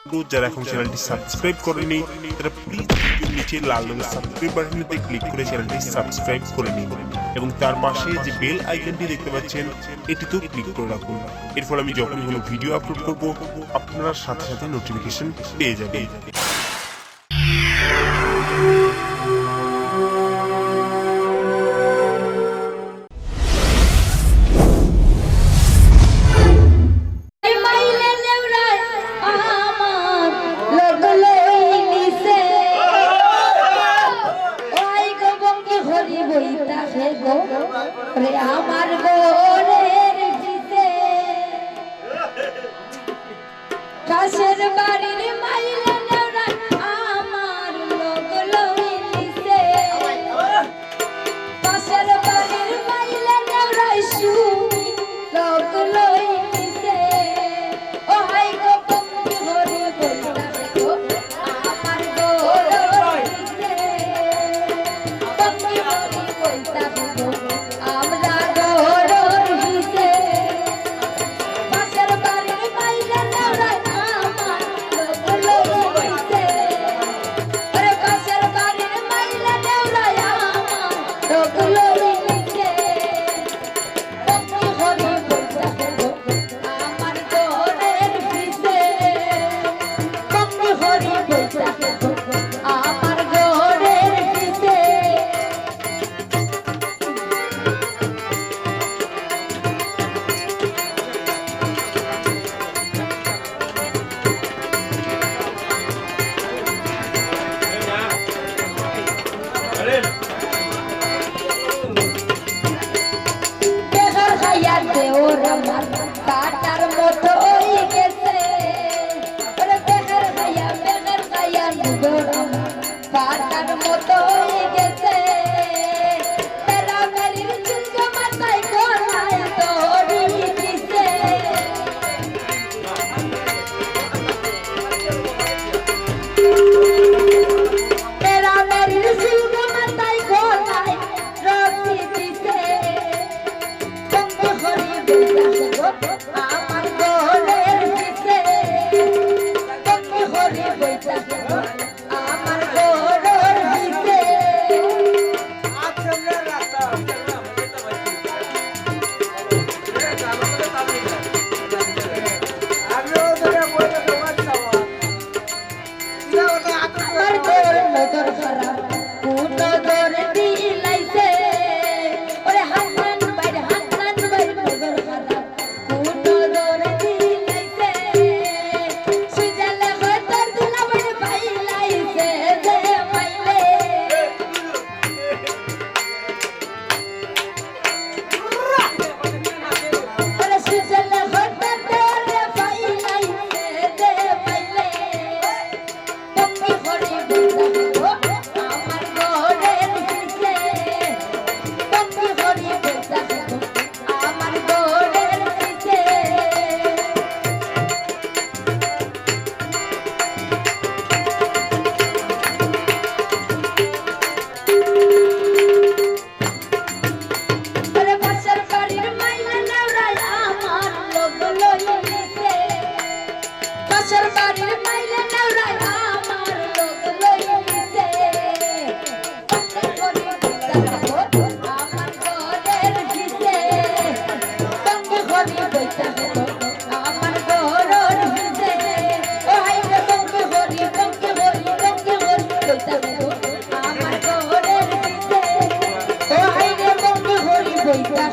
তো যারা এখন চ্যানেলটি সাবস্ক্রাইব করেনি তারা প্লিজ ভিডিওর নিচে লাল রঙের সাবস্ক্রাইব বাটনেতে ক্লিক করে চ্যানেলটি সাবস্ক্রাইব করে নিন এবং তার পাশে যে বেল আইকনটি দেখতে পাচ্ছেন এটিতেও ক্লিক করে রাখুন। এরপর আমি যখন কোনো ভিডিও আপলোড করব আপনারা সাথে সাথে নোটিফিকেশন পেয়ে যাবেন। আমার গোরের জিতে কাশের বাড়ির মাইলে নেওরা আমার লোক লইছে কাশের বাড়ির মাইলে নেওরা শুনি লোক লইছে ও হাই গো বন্ধু হরি বইতা গো আমার গোরের জিতে বন্ধু হরি বইতা গো কাটার মতো হয়ে গেছে বেকার খাইয়া কাটার মতো হয়ে গেছে মেরির চুলকে মাথায় গলায় দড়ি দিছে মেরির চুলকে মাথায় গলায় রশি দিছে আমার গোরের দিছে তুমি হরি বইতা আমার গোরের দিছে আমার গোর নজর খারাপ নজর দিলাইছে ওরে হান্নান বাইরে নজর খারাপ নজর দিলাইছে সুজালে হতর দিলা বড় পাইলাইছে যে পাইলে ওরে সুজালে হতর দিলা পাইলাইছে যে পাইলে তুমি হরি বইতা আমার গোরের দিছে তুমি হরি বইতা আমার গোরের দিছে ওরে পাশের বাড়ির মাইলে নেওরা আমার লোক লইছে পাশের বাড়ির মাইলে নেওরা আমার লোক লইছে আমার গোরের দিছে তুমি হরি বইতা আমার গোরের দিছে ও হাই রে তুমি হরি বইতা আমার গোরের দিছে ও হাই রে তুমি হরি বইতা